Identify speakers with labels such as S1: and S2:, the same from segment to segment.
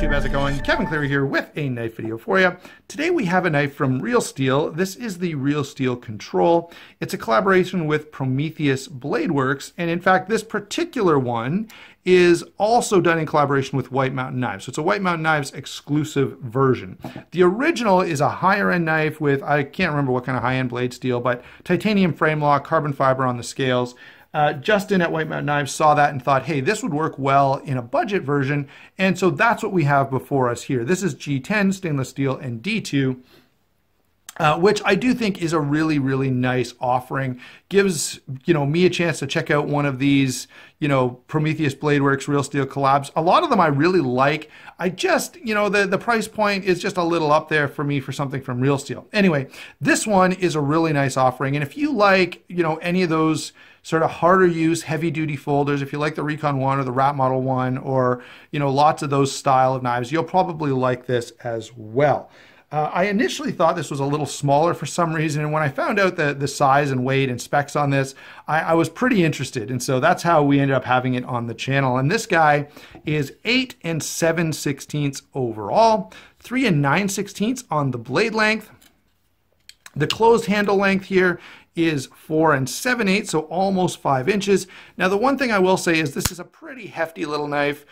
S1: YouTube, how's it going? Kevin Cleary here with a knife video for you. Today we have a knife from Real Steel. This is the Real Steel Control. It's a collaboration with Prometheus Blade Works, and in fact this particular one is also done in collaboration with White Mountain Knives. So it's a White Mountain Knives exclusive version. The original is a higher end knife with, I can't remember what kind of high-end blade steel, but titanium frame lock, carbon fiber on the scales. Justin at White Mountain Knives saw that and thought, hey, this would work well in a budget version, and so that's what we have before us here. This is G10 stainless steel and D2, which I do think is a really, really nice offering. Gives, me a chance to check out one of these, Prometheus Blade Works Real Steel collabs. A lot of them I really like. I just, the price point is just a little up there for me for something from Real Steel. Anyway, this one is a really nice offering, and if you like, any of those sort of harder use heavy duty folders, if you like the Recon 1 or the Rat Model 1 or lots of those style of knives, you'll probably like this as well. I initially thought this was a little smaller for some reason, and when I found out the size and weight and specs on this, I was pretty interested, and so that's how we ended up having it on the channel. And this guy is 8 7/16 overall, 3 9/16 on the blade length. The closed handle length here is 4 7/8, so almost 5 inches. Now the one thing I will say is this is a pretty hefty little knife.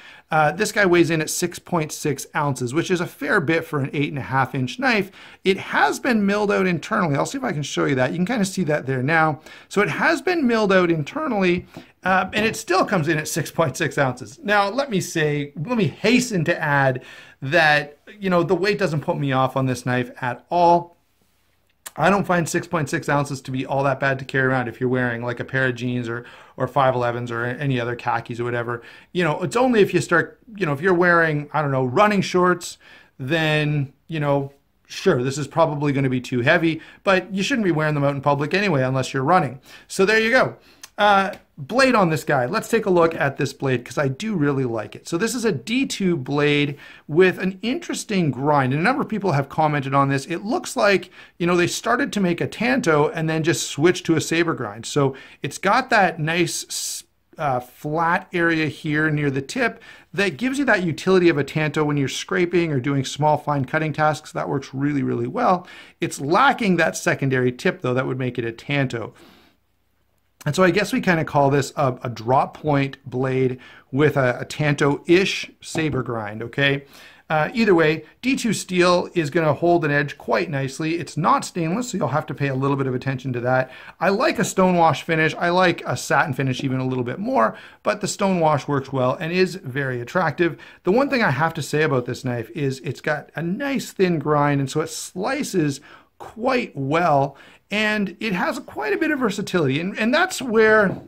S1: This guy weighs in at 6.6 ounces, which is a fair bit for an 8.5 inch knife. It has been milled out internally. I'll see if I can show you that. You can kind of see that there now. So it has been milled out internally, and it still comes in at 6.6 ounces. Now let me hasten to add that, the weight doesn't put me off on this knife at all. I don't find 6.6 ounces to be all that bad to carry around if you're wearing like a pair of jeans or 511s or any other khakis or whatever. It's only if you start, if you're wearing, I don't know, running shorts, then, sure, this is probably going to be too heavy, but you shouldn't be wearing them out in public anyway unless you're running. So there you go. Blade on this guy. Let's take a look at this blade because I do really like it. So this is a D2 blade with an interesting grind, and a number of people have commented on this. It looks like, they started to make a Tanto and then just switched to a saber grind. So it's got that nice flat area here near the tip that gives you that utility of a Tanto when you're scraping or doing small fine cutting tasks. That works really, really well. It's lacking that secondary tip though that would make it a Tanto. And so I guess we kind of call this a drop point blade with a Tanto-ish saber grind, okay? Either way, D2 steel is going to hold an edge quite nicely. It's not stainless, so you'll have to pay a little bit of attention to that. I like a stonewash finish. I like a satin finish even a little bit more, but the stonewash works well and is very attractive. The one thing I have to say about this knife is it's got a nice thin grind, and so it slices quite well, and it has quite a bit of versatility, and that's where,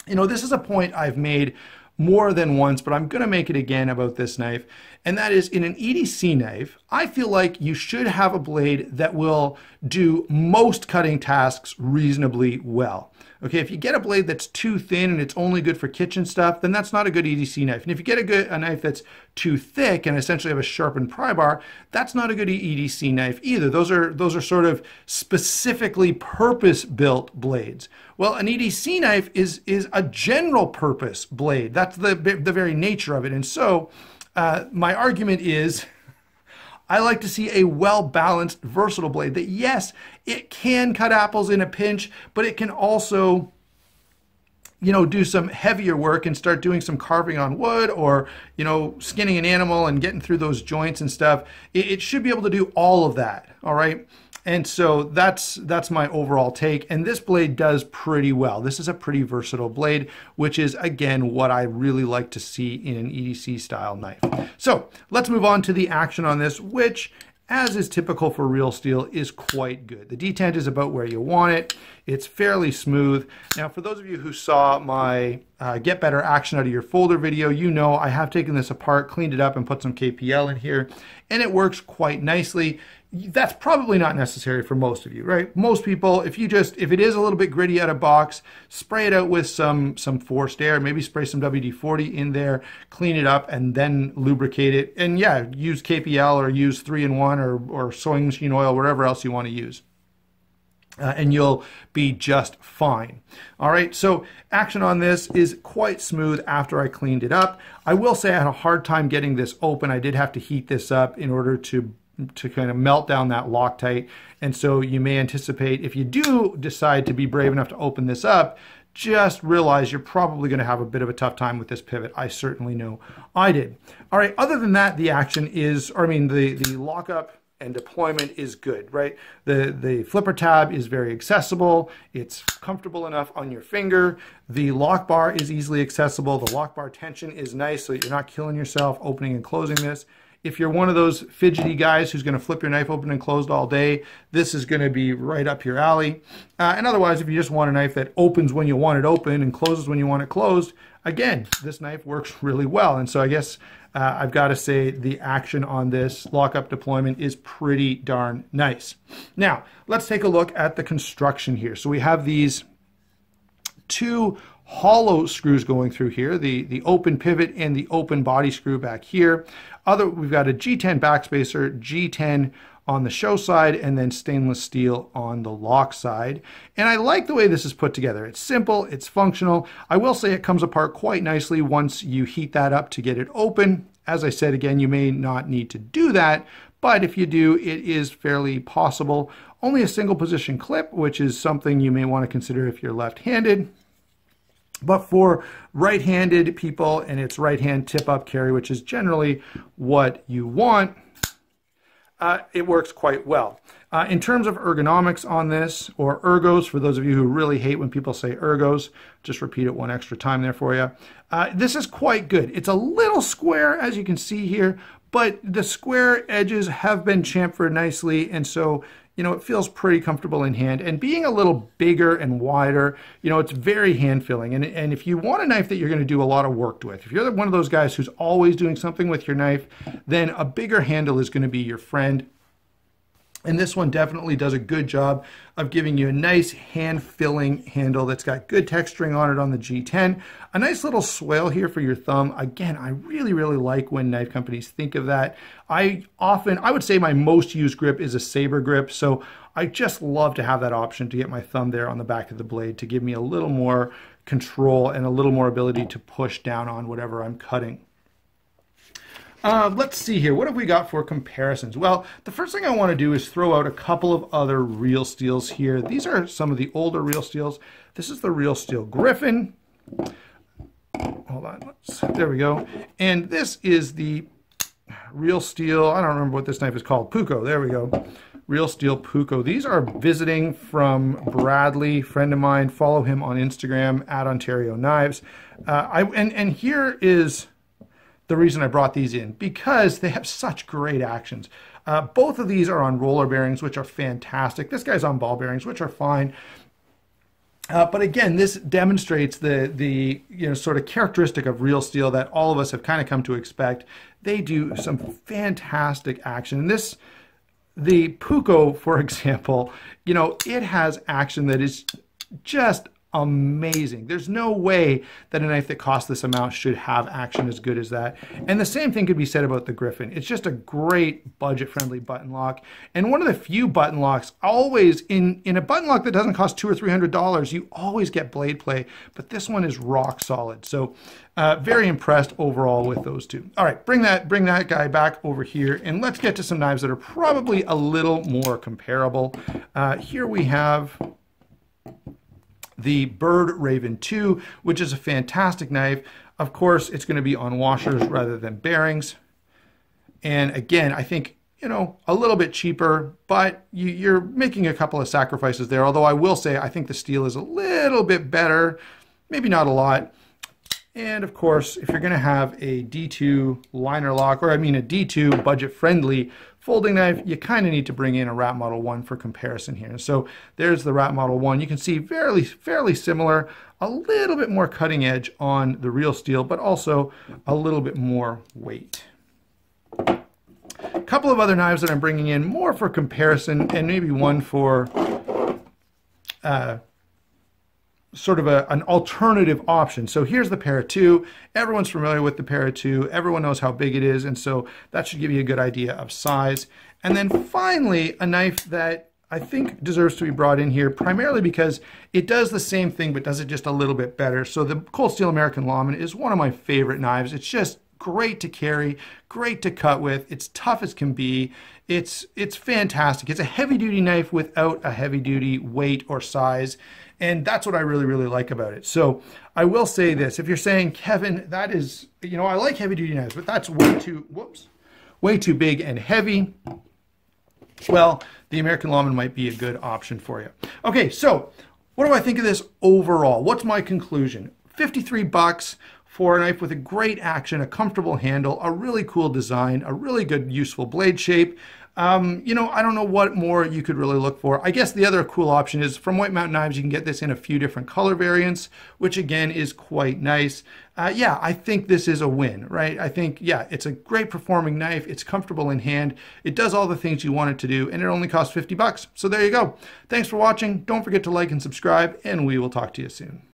S1: this is a point I've made more than once, but I'm going to make it again about this knife, and that is in an EDC knife, I feel like you should have a blade that will do most cutting tasks reasonably well. Okay, if you get a blade that's too thin and it's only good for kitchen stuff, then that's not a good EDC knife. And if you get a knife that's too thick and essentially have a sharpened pry bar, that's not a good EDC knife either. Those are sort of specifically purpose-built blades. Well, an EDC knife is a general purpose blade. That's the very nature of it. And so my argument is, I like to see a well-balanced, versatile blade that, yes, it can cut apples in a pinch, but it can also, do some heavier work and start doing some carving on wood or, skinning an animal and getting through those joints and stuff. It should be able to do all of that, all right? And so that's my overall take, and this blade does pretty well. This is a pretty versatile blade, which is, again, what I really like to see in an EDC style knife. So let's move on to the action on this, which, as is typical for Real Steel, is quite good. The detent is about where you want it. It's fairly smooth. Now, for those of you who saw my Get Better Action Out of Your Folder video, I have taken this apart, cleaned it up, and put some KPL in here, and it works quite nicely. That's probably not necessary for most of you, right? Most people, if it is a little bit gritty out of box, spray it out with some forced air, maybe spray some WD-40 in there, clean it up, and then lubricate it. And yeah, use KPL or use 3-in-1 or sewing machine oil, whatever else you want to use. and you'll be just fine. All right, so action on this is quite smooth after I cleaned it up. I will say I had a hard time getting this open. I did have to heat this up in order to kind of melt down that Loctite. And so you may anticipate, if you do decide to be brave enough to open this up, just realize you're probably going to have a bit of a tough time with this pivot. I certainly know I did. All right, other than that, the action is, or I mean, the lockup and deployment is good, right? The flipper tab is very accessible. It's comfortable enough on your finger. The lock bar is easily accessible. The lock bar tension is nice, so you're not killing yourself opening and closing this. If you're one of those fidgety guys who's going to flip your knife open and closed all day, this is going to be right up your alley. And otherwise, if you just want a knife that opens when you want it open and closes when you want it closed, again, this knife works really well. And so I guess I've got to say the action on this lockup deployment is pretty darn nice. Now, let's take a look at the construction here. So we have these two hollow screws going through here, the open pivot and the open body screw back here. We've got a G10 backspacer, G10 on the show side, and then stainless steel on the lock side. And I like the way this is put together. It's simple, it's functional. I will say it comes apart quite nicely once you heat that up to get it open. As I said, again, you may not need to do that, but if you do, it is fairly possible. Only a single position clip, which is something you may want to consider if you're left-handed. But for right-handed people, and it's right-hand tip-up carry, which is generally what you want, it works quite well. In terms of ergonomics on this, or ergos, for those of you who really hate when people say ergos, just repeat it one extra time there for you. This is quite good. It's a little square, as you can see here, but the square edges have been chamfered nicely, and so you know, it feels pretty comfortable in hand. And being a little bigger and wider, you know, it's very hand-filling. And if you want a knife that you're going to do a lot of work with, if you're one of those guys who's always doing something with your knife, then a bigger handle is going to be your friend. And this one definitely does a good job of giving you a nice hand-filling handle that's got good texturing on it on the G10. A nice little swale here for your thumb. Again, I really, really like when knife companies think of that. I would say my most used grip is a saber grip, so I just love to have that option to get my thumb there on the back of the blade to give me a little more control and a little more ability to push down on whatever I'm cutting. Let's see here. What have we got for comparisons? Well, the first thing I want to do is throw out a couple of other Real Steels here. These are some of the older Real Steels. This is the Real Steel Griffin. Hold on. There we go. And this is the Real Steel, I don't remember what this knife is called, Puko. There we go. Real Steel Puko. These are visiting from Bradley, friend of mine. Follow him on Instagram, @OntarioKnives. And here is the reason I brought these in, because they have such great actions. Both of these are on roller bearings, which are fantastic. This guy's on ball bearings, which are fine. But again, this demonstrates the sort of characteristic of Real Steel that all of us have kind of come to expect. They do some fantastic action. And the Puko, for example, you know, it has action that is just amazing. There's no way that a knife that costs this amount should have action as good as that. And the same thing could be said about the Griffin. It's just a great budget-friendly button lock. And one of the few button locks, always in a button lock that doesn't cost $200 or $300, you always get blade play, but this one is rock solid. So very impressed overall with those two. All right, bring that guy back over here, and let's get to some knives that are probably a little more comparable. Here we have the Bird Raven 2, which is a fantastic knife. Of course, it's going to be on washers rather than bearings. And again, I think, you know, a little bit cheaper, but you're making a couple of sacrifices there. Although I will say, I think the steel is a little bit better, maybe not a lot. And of course, if you're going to have a D2 liner lock, or I mean a D2 budget-friendly folding knife, you kind of need to bring in a Rat Model 1 for comparison here. So there's the Rat Model 1. You can see fairly similar, a little bit more cutting edge on the Real Steel, but also a little bit more weight. A couple of other knives that I'm bringing in more for comparison, and maybe one for sort of an alternative option. So here's the Para 2. Everyone's familiar with the Para 2. Everyone knows how big it is, and so that should give you a good idea of size. And then finally, a knife that I think deserves to be brought in here primarily because it does the same thing but does it just a little bit better. So the Cold Steel American Lawman is one of my favorite knives. It's just great to carry, great to cut with. It's tough as can be. It's fantastic. It's a heavy duty knife without a heavy duty weight or size. And that's what I really, really like about it. So I will say this, if you're saying, Kevin, that is, you know, I like heavy duty knives, but that's way too big and heavy. Well, the American Lawman might be a good option for you. Okay, so what do I think of this overall? What's my conclusion? 53 bucks for a knife with a great action, a comfortable handle, a really cool design, a really good useful blade shape. You know, I don't know what more you could really look for. I guess the other cool option is from White Mountain Knives, you can get this in a few different color variants, which again is quite nice. Yeah, I think this is a win, right? I think, yeah, it's a great performing knife. It's comfortable in hand. It does all the things you want it to do, and it only costs 50 bucks. So there you go. Thanks for watching. Don't forget to like and subscribe, and we will talk to you soon.